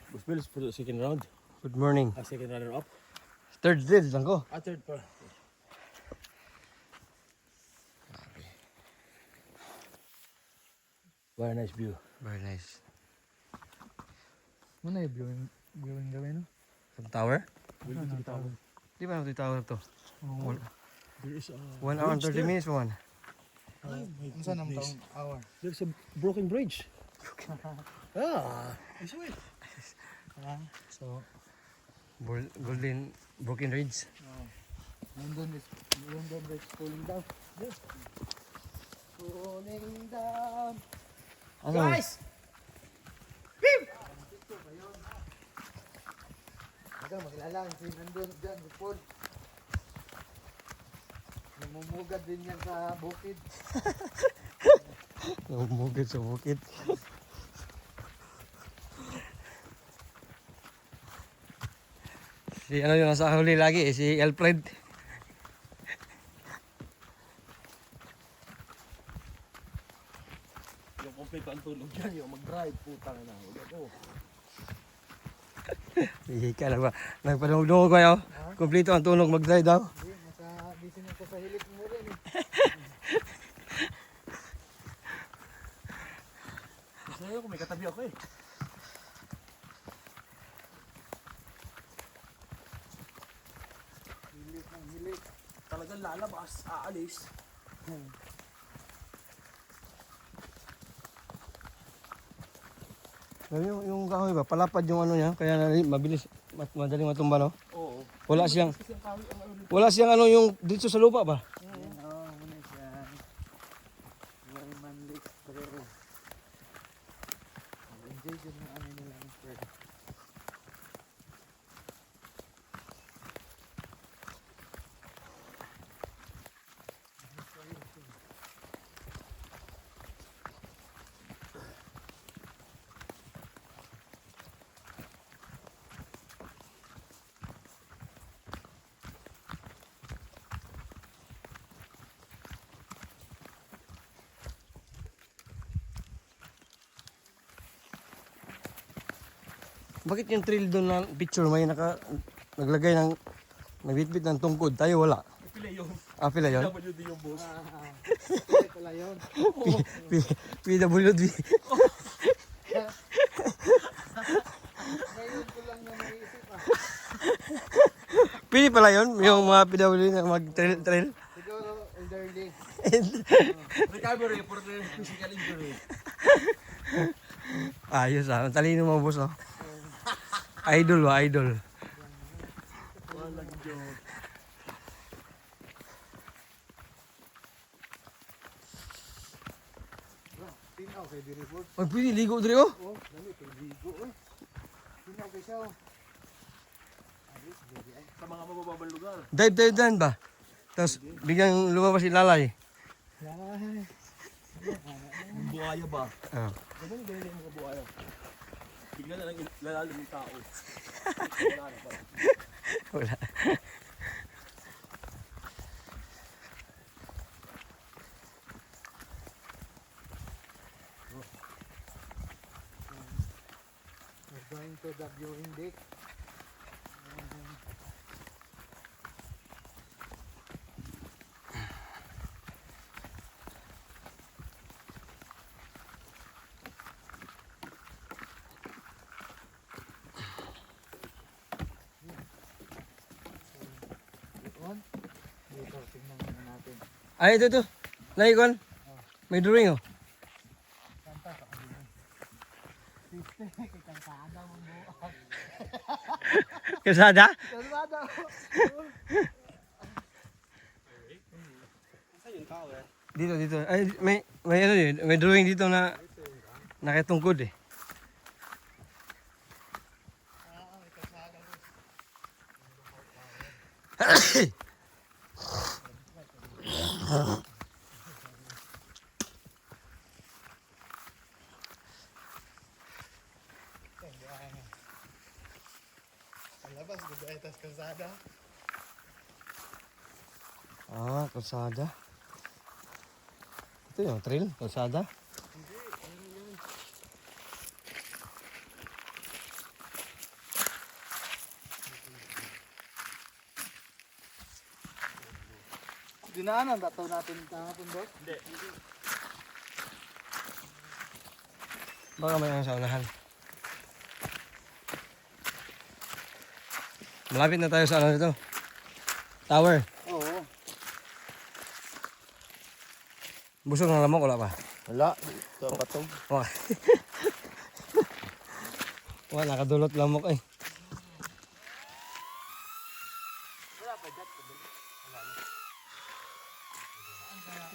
Buspils for the second round. Good morning. Second runner up. Third drill lang ko. Third pa. Very nice view. Very nice. Muna yung viewing gawin, no? Sa tower? We'll go to the tower. Di ba natin yung tower to? Oo. There is 1 hour and 30 minutes pa man. Ang saan ang taong hour? There's a broken bridge. I saw it. So, Golden Broken Ridge. London Bridge cooling down. Yes. Cooling down. Ano? Guys! Hanggang maglalang si nandun dyan, bukod. Namumugad din yan sa bukid. Namumugad sa bukid. Si ano yung nasa huli lagi eh, si Alfred. Yung complete ang tulog dyan, yung mag-drive, putang na. Oh. Hihika lang ba? Nagpanungdungog kayo. Kompleto ang tunog mag-drive daw. Hindi, busy na ko sa hilik mo rin eh. Kasi ako may katabi ako eh. Hilik ng hilik. Talagang lalabas, aalis. Yung kahoy ba, palapad yung ano niya, kaya mabilis, madaling matumba no? Oo. Wala siyang, Kasi ang kahoy ang ano. wala siyang ano yung dito sa lupa ba? Oo, muna siya. Wayman Lake Prero. Enjoy din yung ano nila ng Prero. Bakit yung trail doon na picture may naglagay ng nagbitbit ng tungkod, tayo wala. Pila yun. Pila yun? WD yung boss. Kaya pala yun. PWD. Ngayon ko lang na naisip ah. Pili pala yun, yung mga PWD na mag-trail. Siguro elderly. Recovery for the physical injury. Ayos ang talino mo boss oh. Idol ba, idol. Walang joke. Tinaw kay di report. Pwede ligo diri oh. Oh, dali kay ligo eh. Tinaw kay siya oh. Sa mga mabababang lugar. Dive dan ba? Tapos biglang lumabas si Lalay. Ay. Buhaya ba? Oh. Ganun ganun yung mga buhaya. Bigla na lang lalalim yung tao. Wala na pala. Wala. We're going to the viewing deck. Dito, tingnan muna natin. Ay ito. Naikon. May drawing oh. Kanta ka kanina. Siste, kay kansada mo buak. Kasada? Kansada. Dito. Ay may ano yun, may drawing dito na nakitungkod eh. May kansada mo. Labas, gudaetas kalsada. Kalsada. Ito yung trail, kalsada. Dinaanan, dataw natin kahapon boss. Hindi. Baka may ang sa unahan. Malapit na tayo sa ano nito. Tower. Oo. Busog ng lamok, wala pa. Wala. Ito patog. Wala. Wala, nakadulot lamok eh.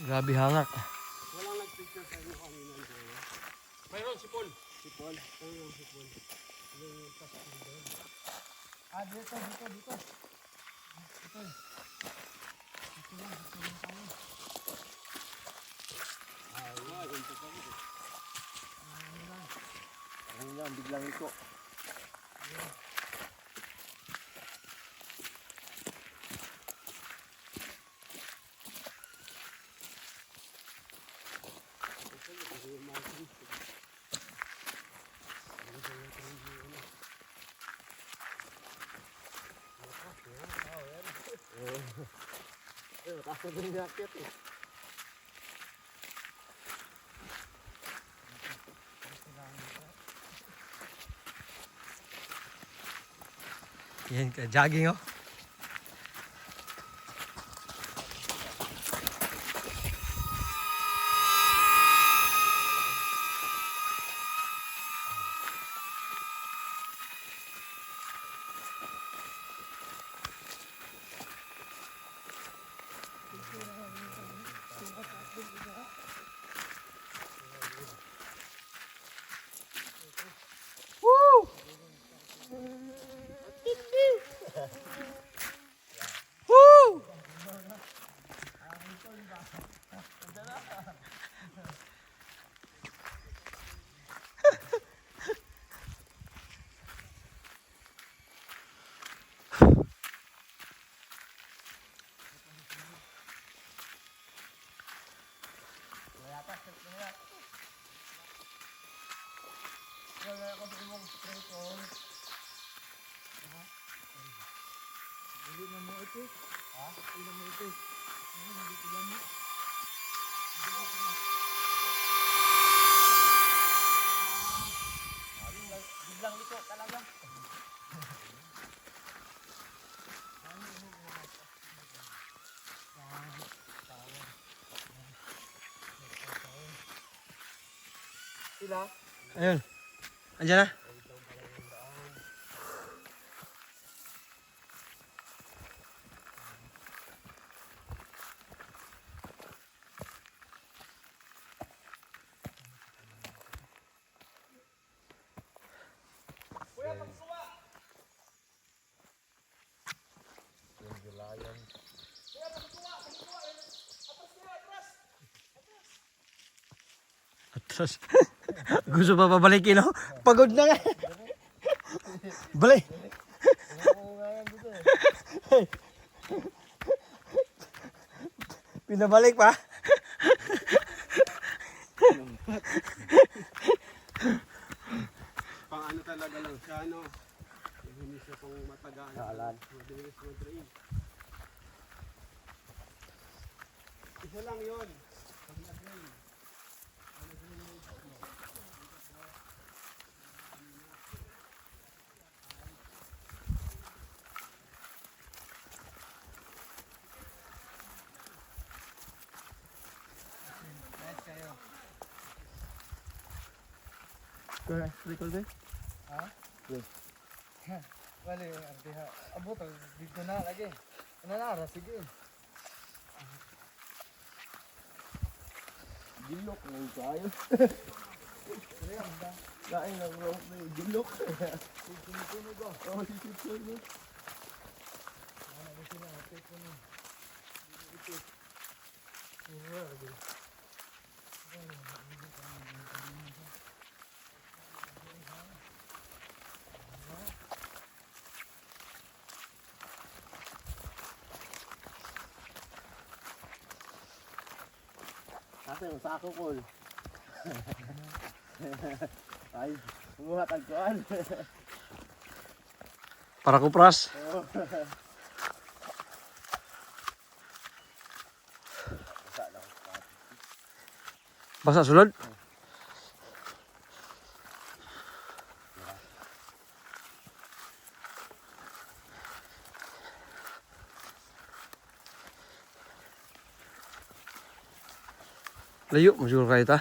Grabe hangak. Walang nag-picture sa inyo kanina. Mayroon si Paul. Si Paul. Mayroon si Paul. Ah, dito. Dito lang tayo. Ano lang, biglang ito. Mataas na yung jacket eh. Yan, jogging oh. Woo! Hindi na mo ito. Ha? Hindi na mo ito. Hindi ko lang mo. Biglang ito talaga. Sila? Ayun. Andiyan na. Atras. Gusto pa pabalikin oh. Pagod na nga. Balik. Pinabalik pa. Pang ano talaga lang siya, no? Hindi siya pang matagal. Naalan. Mabilis mo train. Isa lang yun. Pag na-train. Kaya, record eh? Ha? Yes. Bali, artiha. Abo to, dito na lagi. Ano na ara, sige. Gilok ng kayo. Sige, anda. Kain lang bro. Gilok. Tunog ko. Oo, sisip mo. Ano ba sila? Take ko na. Ito. Ano lagi? Kasi yung sako ko. Ay, umuha tagkuhan. Para kupras. Basa sulod? Layo, masiguro kayo ta.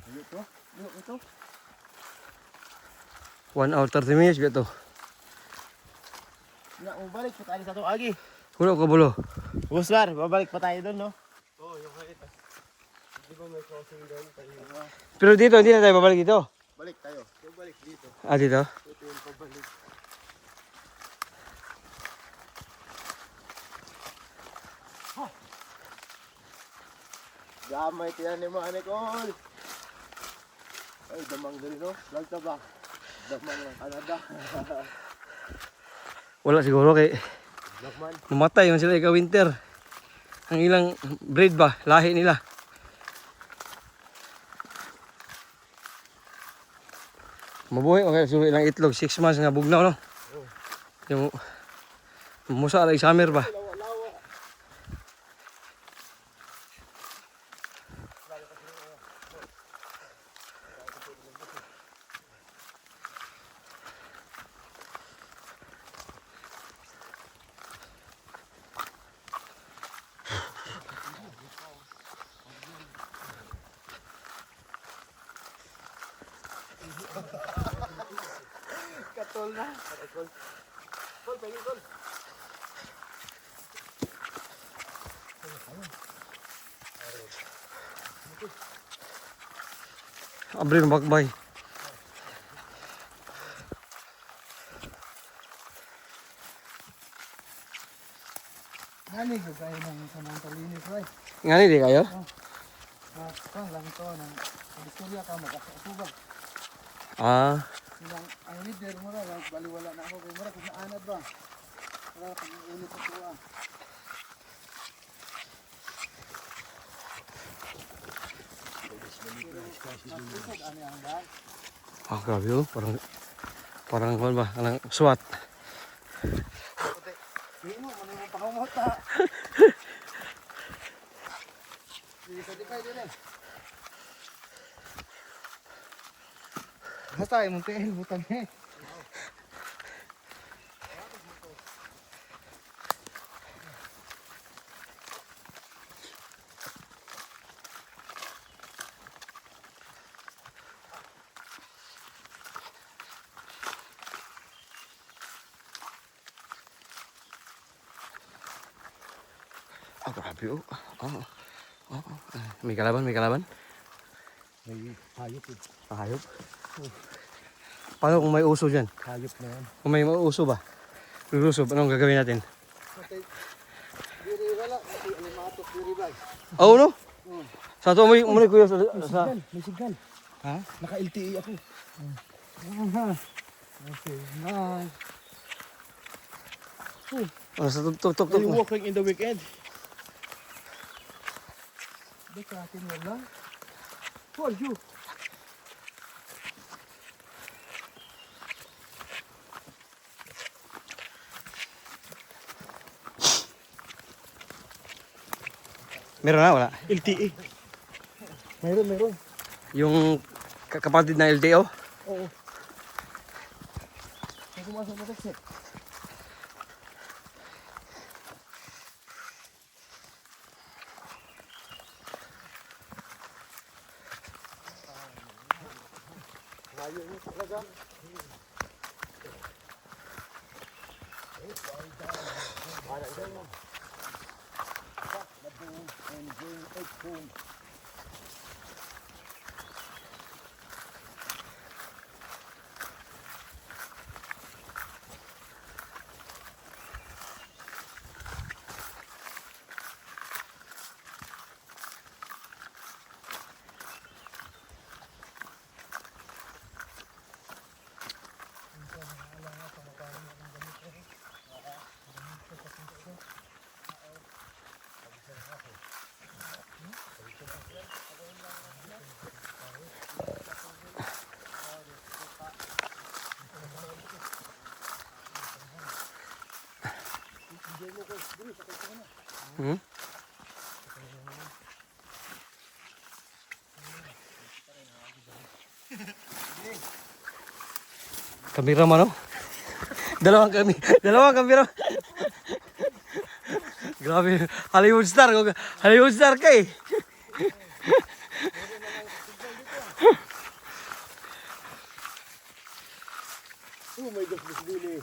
Ano ito? Ano ito? 1 hour 30 minutes biya to. Na, balik pa tayo sa ito, Agi. Kulo ko bulo. Busbar, babalik pa tayo doon, no? Oo, yung kahit. Di ba may crossing doon? Pero dito, hindi na tayo babalik dito. Balik tayo. Yung balik dito. Ah, dito? Ito yung pabalik. Gamay tiyan ni mga Nicole. Ay, damang dali, no? Vlog ka ba? Damang ng Canada. Wala siguro kay Vlogman. mamatay man sila ika winter. Ang ilang breed ba, lahi nila. Mabuhay, okay, so ilang itlog, 6 months nga bugnaw, no? Yung musa like summer ba? Katol na. Kol, pagin, Kol. Abre ng bakbay. Nani ko kayo ng samantalinis, right? Ngani di kayo? Kung lang ito, ng istorya ka, magkakasubag. Ah, Silang, ang leader mo na, baliwala na ako. Kaya mara, kung naanad ba? Wala kang ulit sa tuwa. Masisod, ano yung daan? grabe oh, parang ano ba, anong SWAT. Hindi mo, ano yung pakamot ha? Hindi kayo din eh. Basta ay muntiin, butang eh. Grabe oh. May kalaban, may kalaban. May hayop eh. Hayop. Paano kung may uso dyan? Hayop na yan. Kung may uso ba? Lulusob, anong gagawin natin? Diri wala, kasi alimatok diri ba? Oh no? Sa ito mo kuya sa... May signal. Ha? Naka-LTE ako. Aha. Okay, nice. Sa tuk. Are you walking in the weekend? Di ka atin wala. Who are you? Meron na, wala. LTE. Meron. Yung kapatid ng LTO? Oo. May pumasok na taxi. Layo niyo talaga. Kameraman, no? Dalawang kamera. Grabe, Hollywood star. Hollywood star ka eh. Oh my gosh, mas dili.